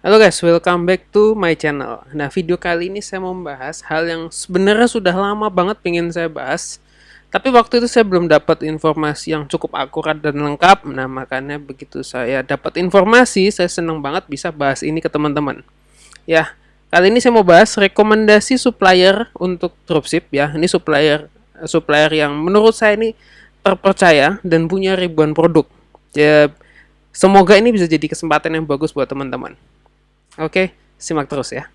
Halo guys, welcome back to my channel. Nah, video kali ini saya mau membahas hal yang sebenarnya sudah lama banget pengen saya bahas. Tapi waktu itu saya belum dapat informasi yang cukup akurat dan lengkap. Nah, makanya begitu saya dapat informasi, saya senang banget bisa bahas ini ke teman-teman. Ya, kali ini saya mau bahas rekomendasi supplier untuk dropship ya. Ini supplier yang menurut saya ini terpercaya dan punya ribuan produk. Ya, semoga ini bisa jadi kesempatan yang bagus buat teman-teman. Oke, simak terus ya.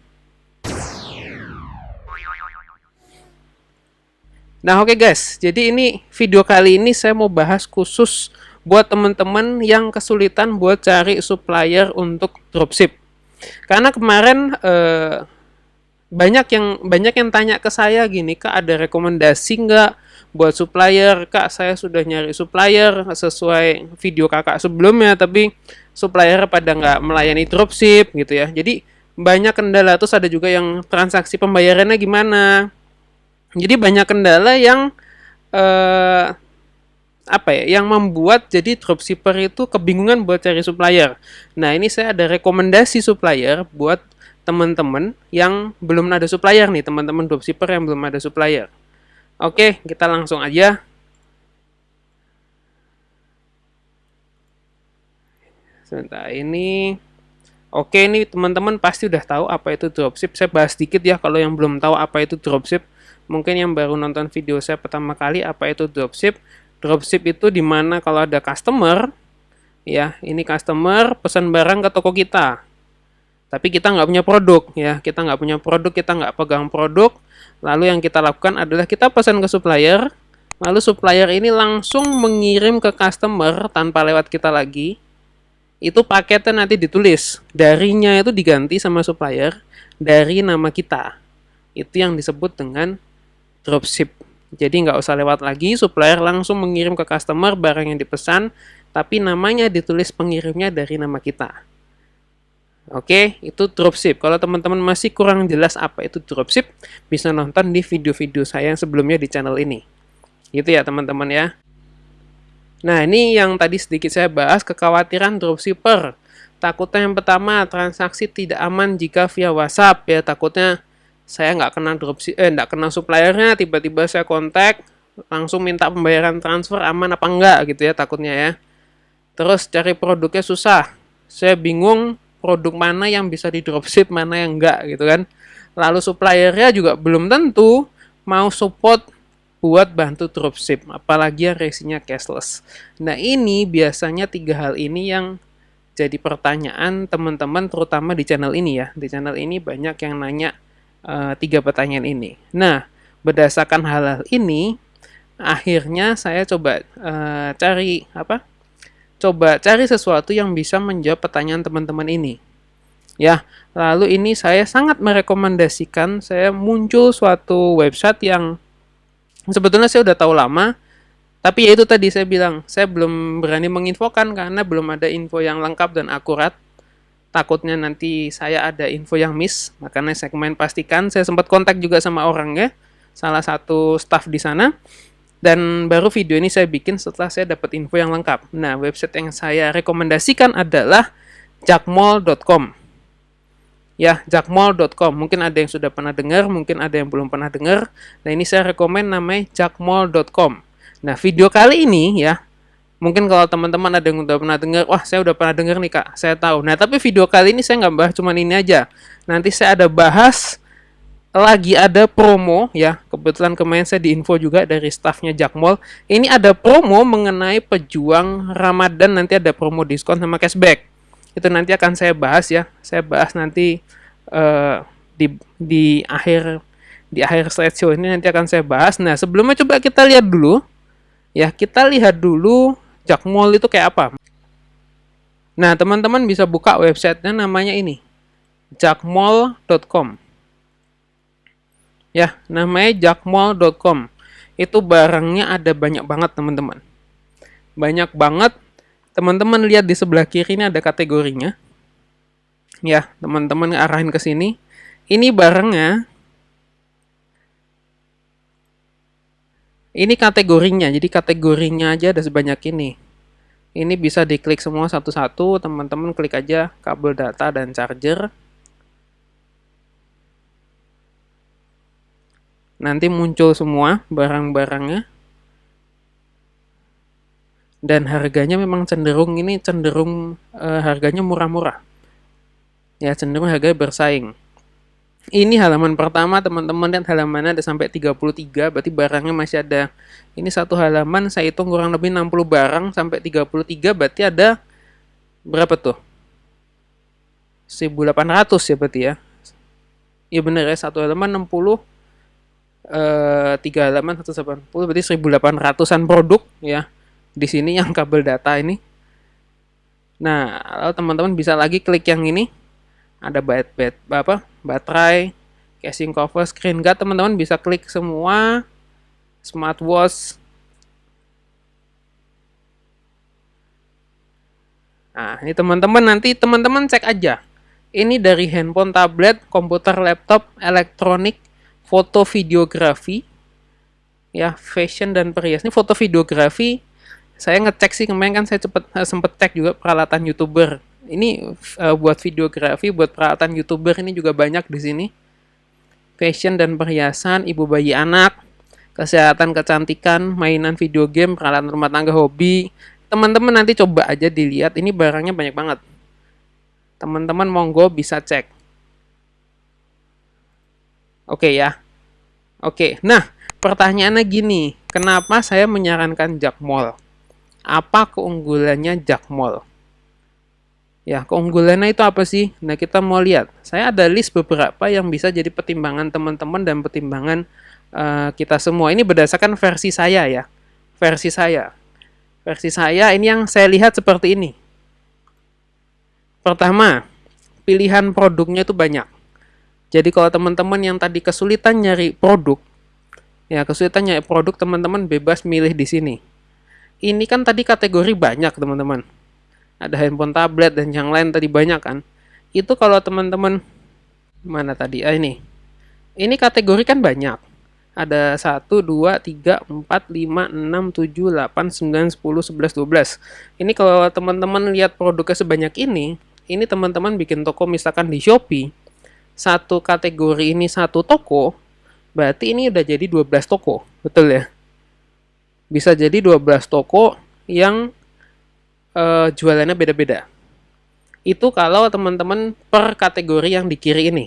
Nah, oke guys, jadi ini video kali ini saya mau bahas khusus buat teman-teman yang kesulitan buat cari supplier untuk dropship. Karena kemarin banyak yang tanya ke saya gini, Kak, ada rekomendasi nggak buat supplier? Kak, saya sudah nyari supplier sesuai video kakak sebelumnya, tapi supplier pada nggak melayani dropship gitu ya. Jadi banyak kendala, terus ada juga yang transaksi pembayarannya gimana. Jadi banyak kendala yang eh, yang membuat jadi dropshipper itu kebingungan buat cari supplier. Nah, ini saya ada rekomendasi supplier buat teman-teman yang belum ada supplier nih, teman-teman dropshipper yang belum ada supplier. Oke, kita langsung aja. Sebentar ini. Oke, ini teman-teman pasti udah tahu apa itu dropship. Saya bahas sedikit ya kalau yang belum tahu apa itu dropship. Mungkin yang baru nonton video saya pertama kali apa itu dropship. Dropship itu dimana kalau ada customer, ya ini customer pesan barang ke toko kita. Tapi kita nggak punya produk ya, kita nggak punya produk, kita nggak pegang produk. Lalu yang kita lakukan adalah kita pesan ke supplier, lalu supplier ini langsung mengirim ke customer tanpa lewat kita lagi. Itu paketnya nanti ditulis, darinya itu diganti sama supplier dari nama kita. Itu yang disebut dengan dropship. Jadi nggak usah lewat lagi, supplier langsung mengirim ke customer barang yang dipesan, tapi namanya ditulis pengirimnya dari nama kita. Oke, itu dropship. Kalau teman-teman masih kurang jelas apa itu dropship, bisa nonton di video-video saya yang sebelumnya di channel ini. Gitu ya teman-teman ya. Nah, ini yang tadi sedikit saya bahas, kekhawatiran dropshipper. Takutnya yang pertama, transaksi tidak aman jika via WhatsApp ya. Takutnya saya nggak kenal suppliernya, tiba-tiba saya kontak, langsung minta pembayaran transfer aman apa enggak gitu ya takutnya ya. Terus cari produknya susah. Saya bingung produk mana yang bisa di dropship, mana yang enggak gitu kan. Lalu suppliernya juga belum tentu mau support buat bantu dropship, apalagi yang resinya cashless. Nah, ini biasanya tiga hal ini yang jadi pertanyaan teman-teman terutama di channel ini ya. Di channel ini banyak yang nanya tiga pertanyaan ini. Nah, berdasarkan hal-hal ini, akhirnya saya coba cari sesuatu yang bisa menjawab pertanyaan teman-teman ini. Ya, lalu ini saya sangat merekomendasikan saya muncul suatu website yang sebetulnya saya udah tahu lama, tapi ya itu tadi saya bilang, saya belum berani menginfokan karena belum ada info yang lengkap dan akurat. Takutnya nanti saya ada info yang miss, makanya saya kemarin pastikan, saya sempat kontak juga sama orangnya, salah satu staff di sana, dan baru video ini saya bikin setelah saya dapat info yang lengkap. Nah, website yang saya rekomendasikan adalah jakmall.com. Ya, jakmall.com. Mungkin ada yang sudah pernah dengar, mungkin ada yang belum pernah dengar. Nah, ini saya rekomen namanya jakmall.com. Nah, video kali ini ya, mungkin kalau teman-teman ada yang udah pernah dengar, wah saya udah pernah dengar nih Kak, saya tahu. Nah, tapi video kali ini saya nggak bahas cuma ini aja. Nanti saya ada bahas lagi ada promo ya. Kebetulan kemarin saya diinfo juga dari staffnya Jakmall. Ini ada promo mengenai pejuang Ramadan, nanti ada promo diskon sama cashback. Itu nanti akan saya bahas ya. Saya bahas nanti di akhir slideshow ini nanti akan saya bahas. Nah, sebelumnya coba kita lihat dulu. Ya, kita lihat dulu Jakmall itu kayak apa. Nah, teman-teman bisa buka websitenya namanya ini. jakmall.com. Ya, namanya jakmall.com. Itu barangnya ada banyak banget, teman-teman. Banyak banget. Teman-teman lihat di sebelah kiri ini ada kategorinya. Ya, teman-teman arahin ke sini. Ini barangnya. Ini kategorinya. Jadi kategorinya aja ada sebanyak ini. Ini bisa diklik semua satu-satu, teman-teman klik aja kabel data dan charger. Nanti muncul semua barang-barangnya. Dan harganya memang cenderung harganya murah-murah. Ya, cenderung harganya bersaing. Ini halaman pertama, teman-teman, dan halamannya ada sampai 33, berarti barangnya masih ada. Ini satu halaman, saya hitung kurang lebih 60 barang, sampai 33, berarti ada berapa tuh? 1.800 ya berarti ya. Iya bener ya, satu halaman 60, 3 halaman 180, berarti 1.800-an produk ya. Di sini yang kabel data ini. Nah, lalu teman-teman bisa lagi klik yang ini. Ada baterai, casing cover, screen guard, teman-teman bisa klik semua. Smartwatch. Nah, ini teman-teman nanti teman-teman cek aja. Ini dari handphone, tablet, komputer, laptop, elektronik, foto, videografi, ya, fashion dan perhiasan. Ini foto videografi. Saya ngecek sih kemarin kan saya sempet cek juga peralatan YouTuber. Ini buat videografi, buat peralatan YouTuber ini juga banyak di sini. Fashion dan perhiasan, ibu bayi anak, kesehatan kecantikan, mainan video game, peralatan rumah tangga, hobi. Teman-teman nanti coba aja dilihat, ini barangnya banyak banget. Teman-teman monggo bisa cek. Oke ya. Oke, nah pertanyaannya gini, kenapa saya menyarankan Jakmall? Apa keunggulannya Jakmall? Ya, keunggulannya itu apa sih? Nah, kita mau lihat. Saya ada list beberapa yang bisa jadi pertimbangan teman-teman dan pertimbangan kita semua. Ini berdasarkan versi saya ya. Versi saya. Versi saya ini yang saya lihat seperti ini. Pertama, pilihan produknya itu banyak. Jadi kalau teman-teman yang tadi kesulitan nyari produk, teman-teman bebas milih di sini. Ini kan tadi kategori banyak, teman-teman. Ada handphone, tablet, dan yang lain tadi banyak kan. Itu kalau teman-teman, mana tadi? Ini. Ini kategori kan banyak. Ada 1, 2, 3, 4, 5, 6, 7, 8, 9, 10, 11, 12. Ini kalau teman-teman lihat produknya sebanyak ini teman-teman bikin toko misalkan di Shopee. Satu kategori ini satu toko, berarti ini udah jadi 12 toko. Betul ya? Bisa jadi 12 toko yang jualannya beda-beda. Itu kalau teman-teman per kategori yang di kiri ini.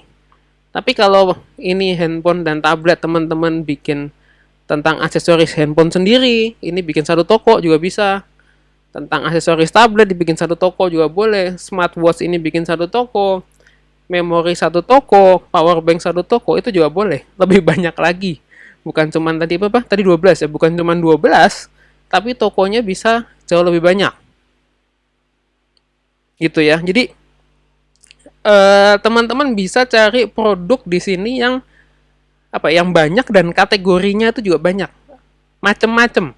Tapi kalau ini handphone dan tablet, teman-teman bikin tentang aksesoris handphone sendiri, ini bikin satu toko juga bisa. Tentang aksesoris tablet dibikin satu toko juga boleh. Smartwatch ini bikin satu toko. Memori satu toko, power bank satu toko, itu juga boleh. Lebih banyak lagi. Bukan cuma tadi apa? Tadi 12 ya, bukan cuma 12, tapi tokonya bisa jauh lebih banyak. Gitu ya. Jadi teman-teman bisa cari produk di sini yang yang banyak dan kategorinya itu juga banyak. Macem-macem.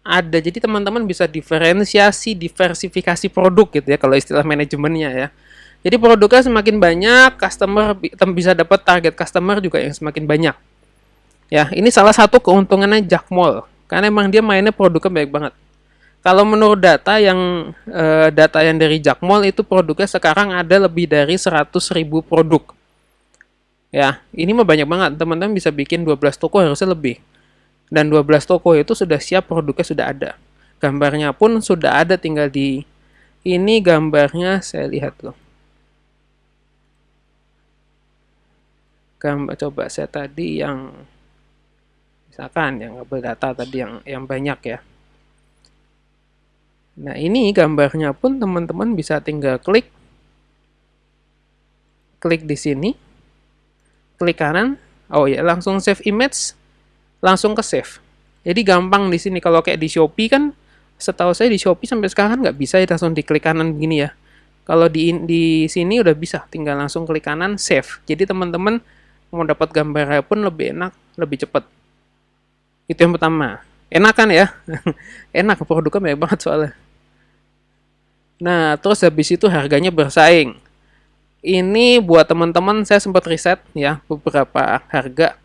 Ada. Jadi teman-teman bisa diversifikasi produk gitu ya kalau istilah manajemennya ya. Jadi produknya semakin banyak, customer bisa dapat target customer juga yang semakin banyak. Ya, ini salah satu keuntungannya Jakmall. Karena emang dia mainnya produknya baik banget. Kalau menurut data yang dari Jakmall itu produknya sekarang ada lebih dari 100.000 produk. Ya, ini mah banyak banget. Teman-teman bisa bikin 12 toko harusnya lebih. Dan 12 toko itu sudah siap, produknya sudah ada. Gambarnya pun sudah ada, tinggal di ini gambarnya saya lihat loh. Gambar coba saya tadi yang misalkan yang berdata tadi yang banyak ya. Nah, ini gambarnya pun teman-teman bisa tinggal klik di sini. Klik kanan. Oh ya, langsung save image. Langsung ke save. Jadi gampang di sini. Kalau kayak di Shopee kan, setahu saya di Shopee sampai sekarang nggak bisa ya langsung diklik kanan begini ya. Kalau di sini udah bisa, tinggal langsung klik kanan save. Jadi teman-teman mau dapat gambarnya pun lebih enak, lebih cepat. Itu yang pertama. Enak kan ya? Enak, produknya banyak banget soalnya. Nah, terus habis itu harganya bersaing. Ini buat teman-teman saya sempat riset ya beberapa harga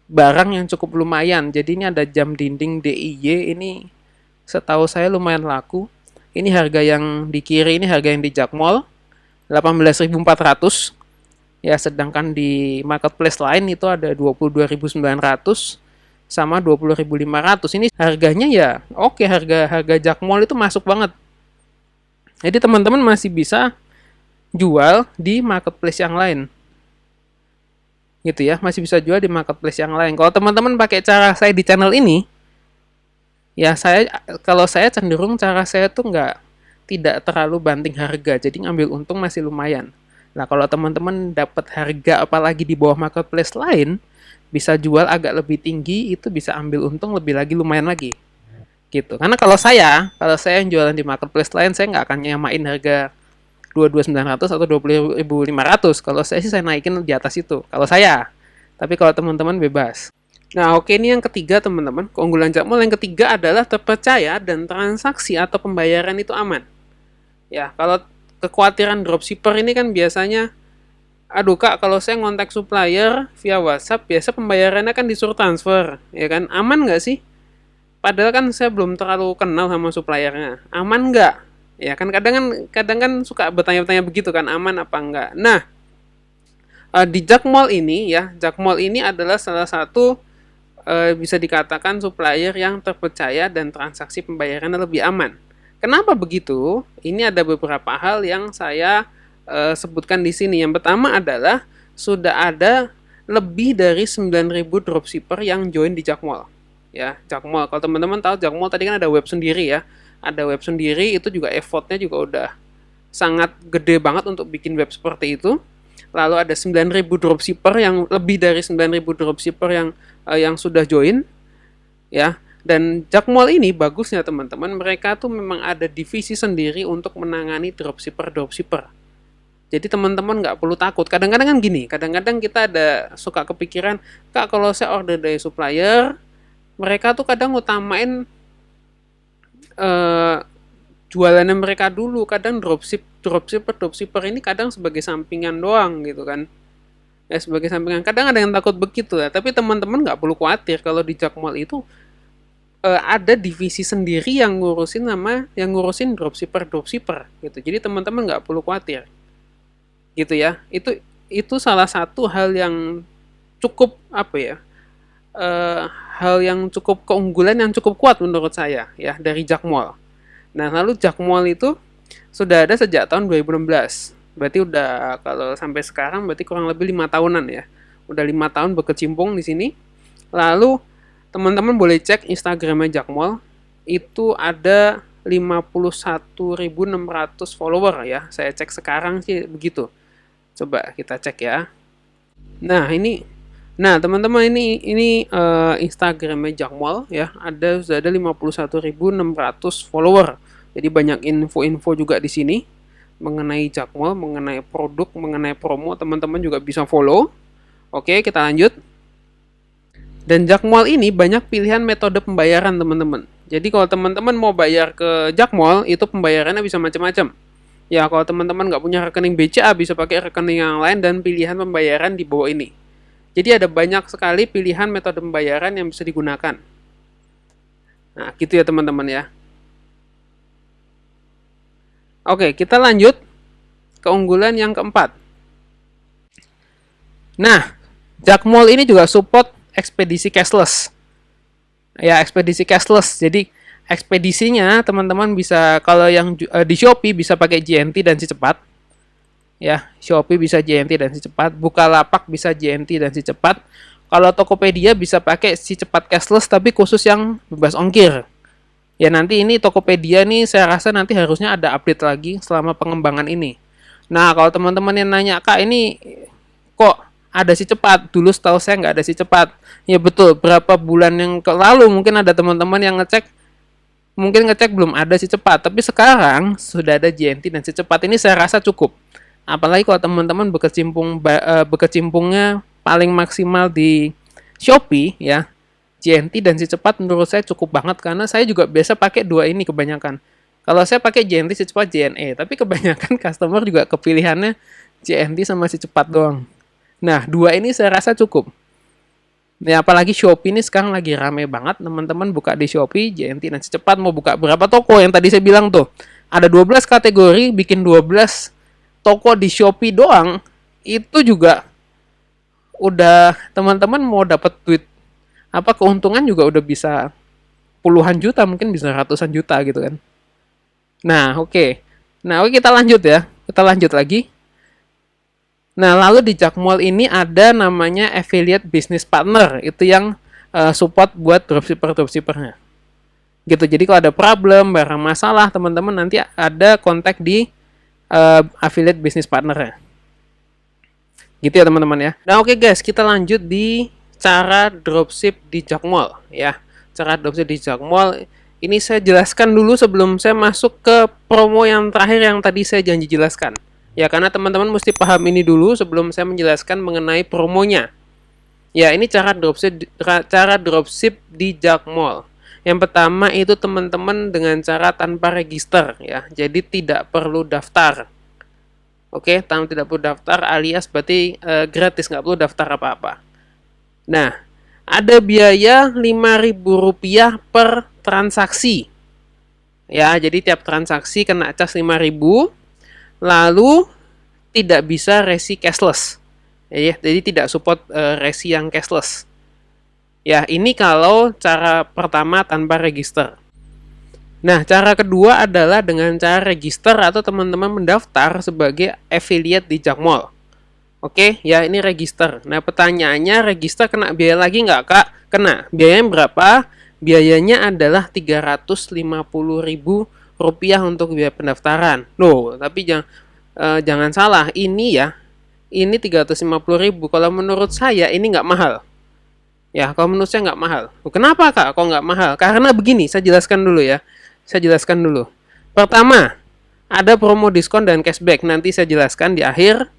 barang yang cukup lumayan. Jadi ini ada jam dinding DIY, ini setahu saya lumayan laku. Ini harga yang di kiri, ini harga yang di Jakmall 18.400 ya, sedangkan di marketplace lain itu ada 22.900 sama 20.500. Ini harganya ya oke, harga Jakmall itu masuk banget. Jadi teman-teman masih bisa jual di marketplace yang lain. Gitu ya, masih bisa jual di marketplace yang lain. Kalau teman-teman pakai cara saya di channel ini, ya kalau saya cenderung cara saya tuh tidak terlalu banting harga, jadi ngambil untung masih lumayan. Nah, kalau teman-teman dapat harga apalagi di bawah marketplace lain, bisa jual agak lebih tinggi, itu bisa ambil untung lebih lagi, lumayan lagi. Gitu. Karena kalau saya yang jualan di marketplace lain, saya nggak akan nyamain harga 22.900 atau 20.500. Kalau saya sih saya naikin di atas itu. Kalau saya. Tapi kalau teman-teman bebas. Nah, oke, ini yang ketiga teman-teman. Keunggulan Jakmall yang ketiga adalah terpercaya dan transaksi atau pembayaran itu aman. Ya, kalau kekhawatiran dropshipper ini kan biasanya, aduh Kak, kalau saya ngontak supplier via WhatsApp, biasa pembayarannya kan disuruh transfer, ya kan? Aman nggak sih? Padahal kan saya belum terlalu kenal sama suppliernya. Aman nggak? Ya kan kadang kan suka bertanya-tanya begitu kan, aman apa enggak. Nah, di Jakmall ini ya, Jakmall ini adalah salah satu bisa dikatakan supplier yang terpercaya dan transaksi pembayarannya lebih aman. Kenapa begitu? Ini ada beberapa hal yang saya sebutkan di sini. Yang pertama adalah sudah ada lebih dari 9.000 dropshipper yang join di Jakmall. Ya, Jakmall. Kalau teman-teman tahu Jakmall tadi kan ada web sendiri ya. Ada web sendiri, itu juga effortnya juga udah sangat gede banget untuk bikin web seperti itu. Lalu ada 9.000 dropshipper, yang lebih dari 9.000 dropshipper yang sudah join ya. Dan Jakmall ini bagusnya teman-teman, mereka tuh memang ada divisi sendiri untuk menangani dropshipper. Jadi teman-teman nggak perlu takut. Kadang-kadang kan gini, kadang-kadang kita ada suka kepikiran, Kak, kalau saya order dari supplier, mereka tuh kadang utamain jualannya mereka dulu. Kadang dropshipper ini kadang sebagai sampingan doang gitu kan. Ya, sebagai sampingan. Kadang ada yang takut begitu ya. Tapi teman-teman nggak perlu khawatir, kalau di Jakmall itu ada divisi sendiri yang ngurusin dropshipper gitu. Jadi teman-teman nggak perlu khawatir. Gitu ya. Itu salah satu hal yang cukup hal yang cukup keunggulan yang cukup kuat menurut saya ya dari Jakmall. Nah, lalu Jakmall itu sudah ada sejak tahun 2016. Berarti udah, kalau sampai sekarang berarti kurang lebih 5 tahunan ya. Udah 5 tahun berkecimpung di sini. Lalu teman-teman boleh cek Instagramnya Jakmall. Itu ada 51.600 follower ya. Saya cek sekarang sih begitu. Coba kita cek ya. Nah, teman-teman, ini Instagramnya Jakmall ya, sudah ada 51.600 follower. Jadi banyak info-info juga di sini mengenai Jakmall, mengenai produk, mengenai promo, teman-teman juga bisa follow. Oke, kita lanjut. Dan Jakmall ini banyak pilihan metode pembayaran, teman-teman. Jadi kalau teman-teman mau bayar ke Jakmall, itu pembayarannya bisa macam-macam. Ya, kalau teman-teman nggak punya rekening BCA, bisa pakai rekening yang lain dan pilihan pembayaran di bawah ini. Jadi ada banyak sekali pilihan metode pembayaran yang bisa digunakan. Nah, gitu ya teman-teman ya. Oke, kita lanjut. Keunggulan yang keempat. Nah, Jakmall ini juga support ekspedisi cashless. Ya, ekspedisi cashless. Jadi, ekspedisinya teman-teman bisa, kalau yang di Shopee bisa pakai JNT dan si cepat. Ya, Shopee bisa JNT dan si cepat, Bukalapak bisa JNT dan si cepat. Kalau Tokopedia bisa pakai si cepat cashless tapi khusus yang bebas ongkir. Ya, nanti ini Tokopedia nih saya rasa nanti harusnya ada update lagi selama pengembangan ini. Nah, kalau teman-teman yang nanya, Kak, ini kok ada si cepat? Dulu setahu saya nggak ada si cepat. Ya betul, berapa bulan yang lalu mungkin ada teman-teman yang ngecek belum ada si cepat, tapi sekarang sudah ada JNT dan si cepat. Ini saya rasa cukup. Apalagi kalau teman-teman berkecimpungnya paling maksimal di Shopee ya, JNT dan si cepat menurut saya cukup banget, karena saya juga biasa pakai dua ini kebanyakan. Kalau saya pakai JNT si cepat JNE, tapi kebanyakan customer juga kepilihannya JNT sama si cepat doang. Nah, dua ini saya rasa cukup. Ya, apalagi Shopee ini sekarang lagi rame banget, teman-teman buka di Shopee JNT dan si cepat, mau buka berapa toko yang tadi saya bilang tuh. ada 12 kategori, bikin 12 toko di Shopee doang, itu juga udah teman-teman mau dapat duit keuntungan juga udah bisa puluhan juta, mungkin bisa ratusan juta gitu kan. Nah, oke. Nah, oke, kita lanjut ya. Kita lanjut lagi. Nah, lalu di Jakmall ini ada namanya affiliate business partner. Itu yang support buat dropshipper-dropshippernya. Gitu. Jadi kalau ada problem, barang masalah, teman-teman nanti ada kontak di affiliate business partner. Gitu ya teman-teman ya. Nah, oke guys, kita lanjut di cara dropship di Jakmall ya. Cara dropship di Jakmall ini saya jelaskan dulu sebelum saya masuk ke promo yang terakhir yang tadi saya janji jelaskan. Ya, karena teman-teman mesti paham ini dulu sebelum saya menjelaskan mengenai promonya. Ya, ini cara dropship di Jakmall. Yang pertama itu teman-teman dengan cara tanpa register ya. Jadi tidak perlu daftar. Oke, tidak perlu daftar alias berarti gratis, nggak perlu daftar apa-apa. Nah, ada biaya Rp5.000 per transaksi. Ya, jadi tiap transaksi kena cas 5.000. Lalu tidak bisa resi cashless. Ya, jadi tidak support resi yang cashless. Ya, ini kalau cara pertama tanpa register. Nah, cara kedua adalah dengan cara register atau teman-teman mendaftar sebagai affiliate di Jakmall. Oke, ya ini register. Nah, pertanyaannya register kena biaya lagi nggak, Kak? Kena. Biayanya berapa? Biayanya adalah Rp350.000 untuk biaya pendaftaran. Loh, tapi jangan salah, ini 350.000. Kalau menurut saya ini nggak mahal. Ya, kalau menurut saya nggak mahal. Kenapa, Kak? Kok nggak mahal? Karena begini, saya jelaskan dulu ya. Pertama, ada promo diskon dan cashback. Nanti saya jelaskan di akhir.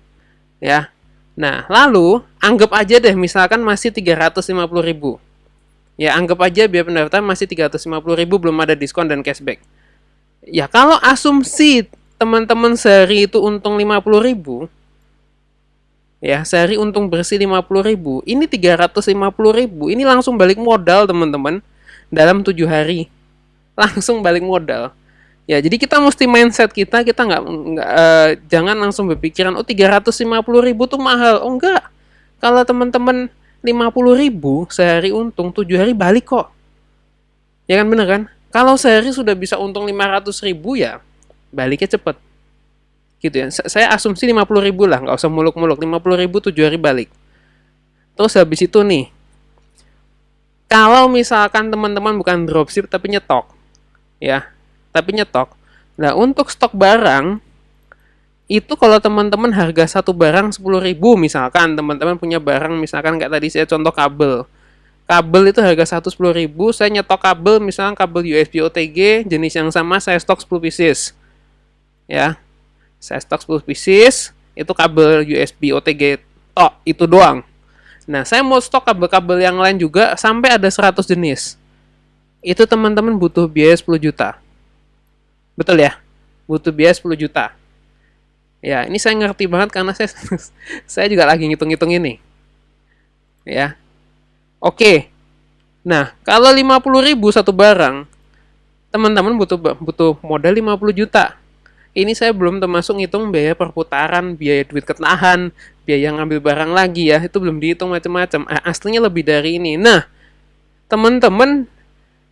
Ya. Nah, lalu anggap aja deh misalkan masih 350.000. Ya, anggap aja biaya pendaftaran masih 350.000, belum ada diskon dan cashback. Ya, kalau asumsi teman-teman sehari itu untung 50.000, ya, sehari untung bersih 50.000, ini 350.000, ini langsung balik modal teman-teman dalam 7 hari. Langsung balik modal. Ya, jadi kita mesti mindset kita nggak jangan langsung berpikiran 350.000 tuh mahal. Oh enggak. Kalau teman-teman 50.000 sehari untung 7 hari balik kok. Ya kan, bener kan? Kalau sehari sudah bisa untung 500.000 ya baliknya cepet. Gitu ya. Saya asumsi 50.000 lah, nggak usah muluk-muluk. 50.000 7 hari balik. Terus habis itu nih, kalau misalkan teman-teman bukan dropship tapi nyetok, ya, nah, untuk stok barang itu kalau teman-teman harga satu barang 10.000, misalkan teman-teman punya barang misalkan kayak tadi saya contoh kabel itu harga 10.000, saya nyetok kabel misalkan kabel USB OTG jenis yang sama, saya stok 10 pieces ya, saya stok 10 pieces itu kabel USB OTG tok itu doang. Nah, saya mau stok kabel-kabel yang lain juga sampai ada 100 jenis. Itu teman-teman butuh biaya 10 juta. Betul ya? Butuh biaya 10 juta. Ya, ini saya ngerti banget karena saya juga lagi ngitung-ngitung ini. Ya. Oke. Nah, kalau 50.000 satu barang, teman-teman butuh modal 50 juta. Ini saya belum termasuk ngitung biaya perputaran, biaya duit ketahan, biaya ngambil barang lagi ya. Itu belum dihitung macam-macam. Aslinya lebih dari ini. Nah, teman-teman,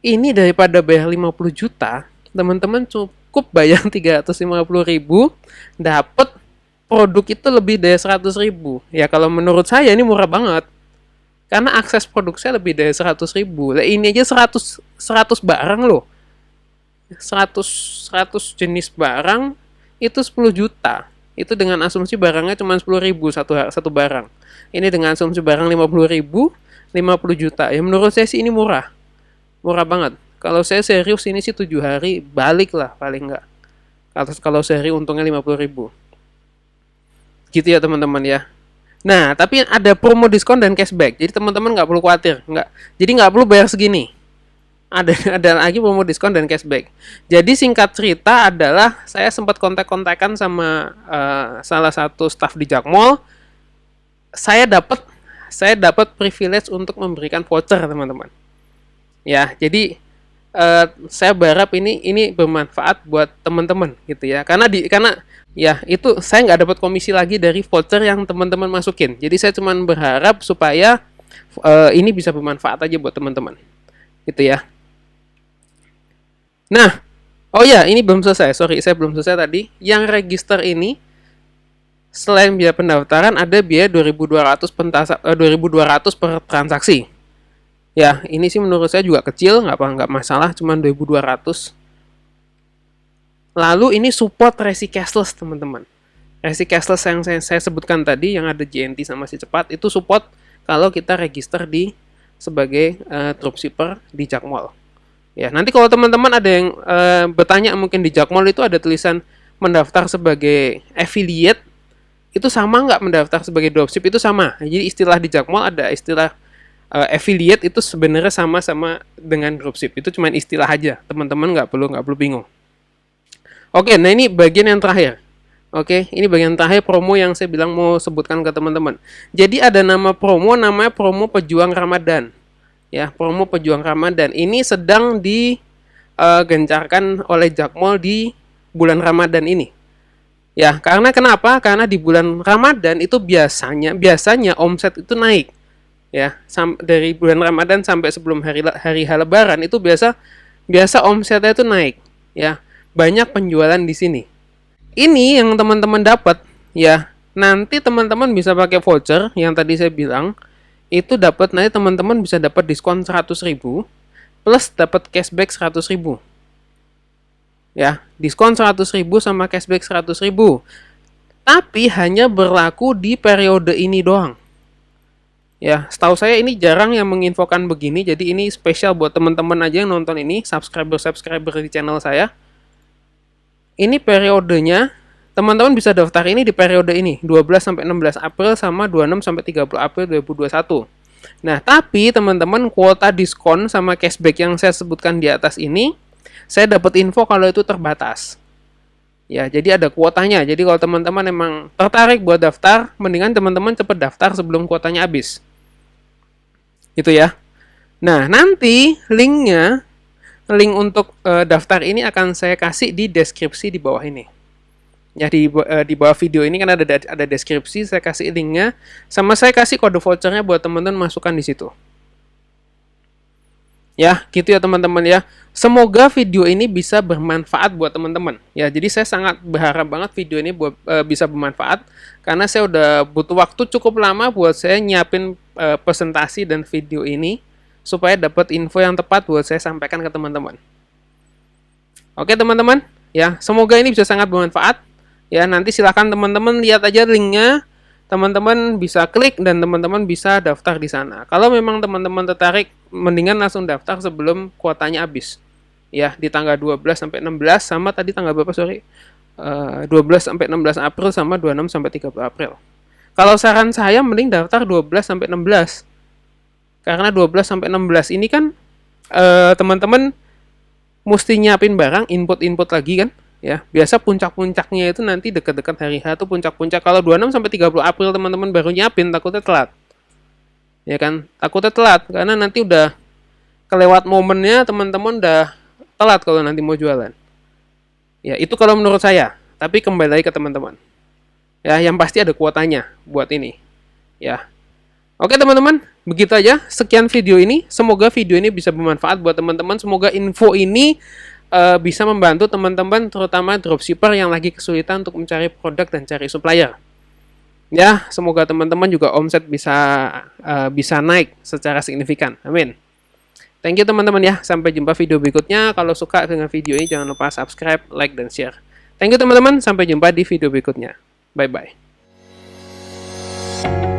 ini daripada bayar 50 juta, teman-teman cukup bayar 350.000, dapat produk itu lebih dari 100.000. Ya, kalau menurut saya ini murah banget. Karena akses produk saya lebih dari 100.000. Nah, ini aja 100 barang loh. 100 jenis barang itu 10 juta. Itu dengan asumsi barangnya cuma 10.000 satu barang. Ini dengan asumsi barang 50.000, 50 juta. Ya menurut saya sih ini murah. Murah banget. Kalau saya serius ini sih 7 hari balik lah paling enggak. Kalau sehari untungnya 50.000. Gitu ya teman-teman ya. Nah, tapi ada promo diskon dan cashback. Jadi teman-teman nggak perlu khawatir. Jadi nggak perlu bayar segini. Ada lagi promo diskon dan cashback. Jadi singkat cerita adalah saya sempat kontak-kontakan sama salah satu staff di Jakmall. Saya dapat privilege untuk memberikan voucher teman-teman. Ya, jadi saya berharap ini bermanfaat buat teman-teman gitu ya. Karena ya itu saya nggak dapat komisi lagi dari voucher yang teman-teman masukin. Jadi saya cuma berharap supaya ini bisa bermanfaat aja buat teman-teman gitu ya. Nah, oh ya, ini belum selesai. Sorry, saya belum selesai tadi. Yang register ini selain biaya pendaftaran ada biaya 2.200 per transaksi. Ya, ini sih menurut saya juga kecil, nggak masalah, cuma 2.200. Lalu ini support Resi Cashless, teman-teman. Resi Cashless yang saya sebutkan tadi, yang ada JNT sama Si Cepat, itu support kalau kita register sebagai dropshipper di Jakmall. Ya, nanti kalau teman-teman ada yang bertanya mungkin di Jakmall itu ada tulisan mendaftar sebagai affiliate, itu sama nggak mendaftar sebagai dropship? Itu sama. Jadi istilah di Jakmall ada istilah affiliate, itu sebenarnya sama-sama dengan dropship. Itu cuma istilah aja. Teman-teman nggak perlu bingung. Oke, nah ini bagian yang terakhir. Oke, ini bagian terakhir promo yang saya bilang mau sebutkan ke teman-teman. Jadi ada nama promo, namanya promo Pejuang Ramadan. Ya, promo Pejuang Ramadan. Ini sedang digencarkan oleh Jakmall di bulan Ramadan ini. Ya, karena kenapa? Karena di bulan Ramadan itu biasanya omset itu naik. Ya, dari bulan Ramadan sampai sebelum hari Lebaran itu biasa omsetnya itu naik. Ya, banyak penjualan di sini. Ini yang teman-teman dapat, ya. Nanti teman-teman bisa pakai voucher yang tadi saya bilang. Itu dapat, nanti teman-teman bisa dapat diskon 100.000 plus dapat cashback 100.000. Ya, diskon 100.000 sama cashback 100.000. Tapi hanya berlaku di periode ini doang. Ya, setahu saya ini jarang yang menginfokan begini, jadi ini spesial buat teman-teman aja yang nonton ini, subscriber di channel saya. Ini periodenya, teman-teman bisa daftar ini di periode ini, 12 sampai 16 April sama 26 sampai 30 April 2021. Nah, tapi teman-teman kuota diskon sama cashback yang saya sebutkan di atas ini, saya dapat info kalau itu terbatas. Ya, jadi ada kuotanya. Jadi kalau teman-teman emang tertarik buat daftar, mendingan teman-teman cepat daftar sebelum kuotanya habis. Gitu ya. Nah, nanti link untuk daftar ini akan saya kasih di deskripsi di bawah ini. Ya, di bawah video ini kan ada deskripsi, saya kasih linknya, sama saya kasih kode vouchernya buat teman-teman masukkan di situ. Ya, gitu ya teman-teman ya. Semoga video ini bisa bermanfaat buat teman-teman. Ya, jadi saya sangat berharap banget video ini bisa bermanfaat karena saya udah butuh waktu cukup lama buat saya nyiapin presentasi dan video ini supaya dapat info yang tepat buat saya sampaikan ke teman-teman. Oke teman-teman, ya semoga ini bisa sangat bermanfaat. Ya, nanti silakan teman-teman lihat aja linknya, teman-teman bisa klik dan teman-teman bisa daftar di sana. Kalau memang teman-teman tertarik, mendingan langsung daftar sebelum kuotanya habis. Ya, di tanggal 12 sampai 16 sama tadi tanggal berapa, sorry? 12 sampai 16 April sama 26 sampai 30 April. Kalau saran saya mending daftar 12 sampai 16. Karena 12 sampai 16 ini kan teman-teman mesti nyiapin barang, input lagi kan? Ya, biasa puncak-puncaknya itu nanti dekat-dekat hari H itu puncak-puncak. Kalau 26 sampai 30 April teman-teman baru nyiapin, takutnya telat. Ya kan? Takutnya telat karena nanti udah kelewat momennya, teman-teman udah telat kalau nanti mau jualan. Ya, itu kalau menurut saya. Tapi kembali lagi ke teman-teman. Ya, yang pasti ada kuotanya buat ini. Ya. Oke teman-teman, begitu aja. Sekian video ini. Semoga video ini bisa bermanfaat buat teman-teman. Semoga info ini bisa membantu teman-teman, terutama dropshipper yang lagi kesulitan untuk mencari produk dan cari supplier. Ya, semoga teman-teman juga omset bisa naik secara signifikan. Amin. Thank you teman-teman ya. Sampai jumpa video berikutnya. Kalau suka dengan video ini jangan lupa subscribe, like, dan share. Thank you teman-teman. Sampai jumpa di video berikutnya. Bye-bye.